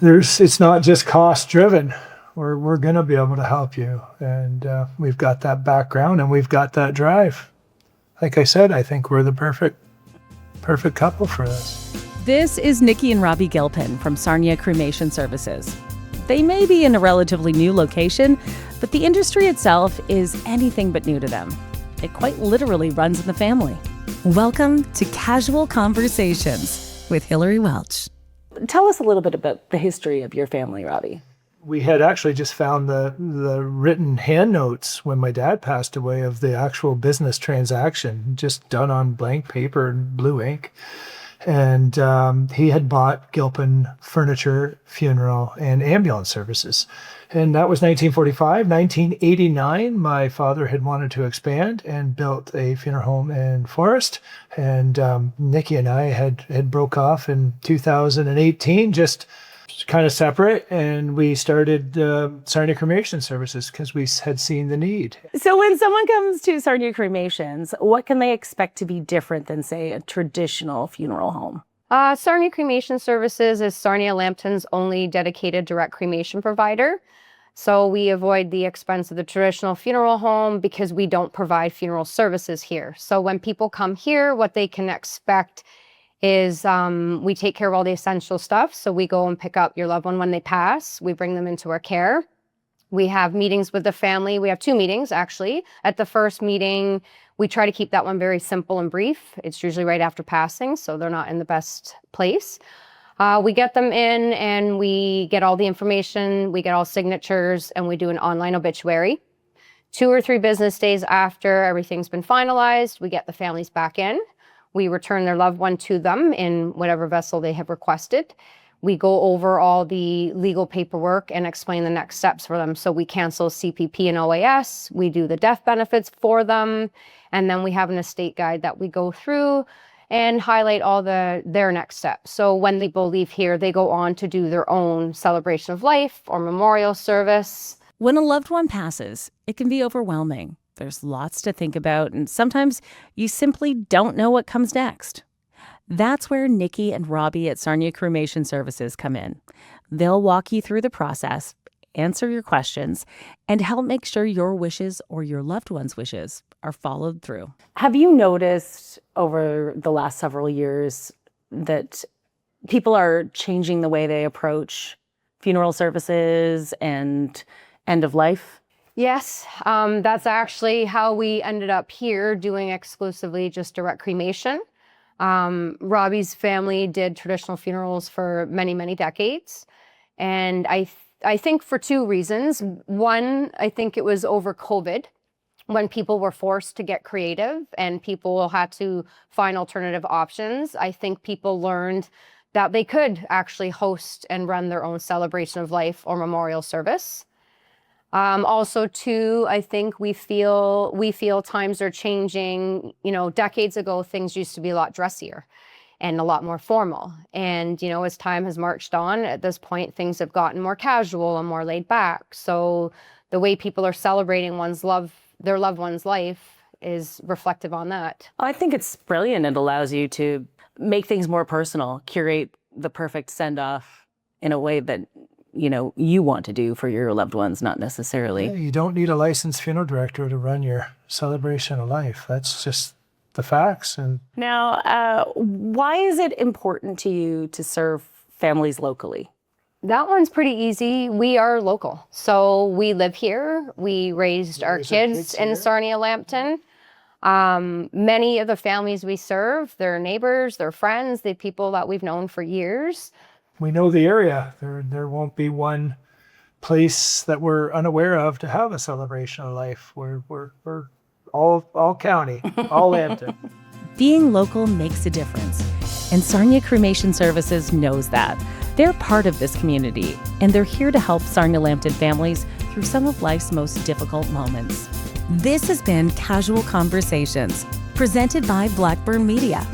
it's not just cost driven. We're going to be able to help you. And we've got that background and we've got that drive. Like I said, I think we're the perfect couple for this. This is Nikki and Robbie Gilpin from Sarnia Cremation Services. They may be in a relatively new location, but the industry itself is anything but new to them. It quite literally runs in the family. Welcome to Casual Conversations with Hillary Welch. Tell us a little bit about the history of your family, Robbie. We had actually just found the written hand notes when my dad passed away of the actual business transaction, just done on blank paper and blue ink. And he had bought Gilpin Furniture, Funeral, and Ambulance Services. And that was 1945. 1989, my father had wanted to expand and built a funeral home in Forest. And Nikki and I had broke off in 2018, just kind of separate, and we started Sarnia Cremation Services because we had seen the need. So when someone comes to Sarnia Cremations, what can they expect to be different than, say, a traditional funeral home? Sarnia Cremation Services is Sarnia-Lambton's only dedicated direct cremation provider. So we avoid the expense of the traditional funeral home because we don't provide funeral services here. So when people come here, what they can expect is we take care of all the essential stuff. So we go and pick up your loved one when they pass. We bring them into our care. We have meetings with the family. We have 2 meetings, actually. At the first meeting, we try to keep that one very simple and brief. It's usually right after passing, so they're not in the best place. We get them in and we get all the information, we get all signatures, and we do an online obituary. 2 or 3 business days after everything's been finalized, we get the families back in. We return their loved one to them in whatever vessel they have requested. We go over all the legal paperwork and explain the next steps for them. So we cancel CPP and OAS, we do the death benefits for them, and then we have an estate guide that we go through and highlight all their next steps. So when people leave here, they go on to do their own celebration of life or memorial service. When a loved one passes, it can be overwhelming. There's lots to think about, and sometimes you simply don't know what comes next. That's where Nikki and Robbie at Sarnia Cremation Services come in. They'll walk you through the process, answer your questions, and help make sure your wishes or your loved one's wishes are followed through. Have you noticed over the last several years that people are changing the way they approach funeral services and end of life? Yes, that's actually how we ended up here doing exclusively just direct cremation. Robbie's family did traditional funerals for many, many decades. And I think for 2 reasons. One, I think it was over COVID when people were forced to get creative and people had to find alternative options. I think people learned that they could actually host and run their own celebration of life or memorial service. Also, too, I think we feel times are changing. You know, decades ago, things used to be a lot dressier and a lot more formal. And, you know, as time has marched on, at this point, things have gotten more casual and more laid back. So the way people are celebrating their loved one's life is reflective on that. I think it's brilliant. It allows you to make things more personal, curate the perfect send-off in a way that you want to do for your loved ones, not necessarily. Yeah, you don't need a licensed funeral director to run your celebration of life. That's just the facts. And now, why is it important to you to serve families locally? That one's pretty easy. We are local. So we live here. We raised our kids in Sarnia-Lambton. Many of the families we serve, they're neighbors, they're friends, they're people that we've known for years. We know the area. There won't be one place that we're unaware of to have a celebration of life. We're all county, all Lambton. Being local makes a difference, and Sarnia Cremation Services knows that. They're part of this community, and they're here to help Sarnia-Lambton families through some of life's most difficult moments. This has been Casual Conversations, presented by Blackburn Media.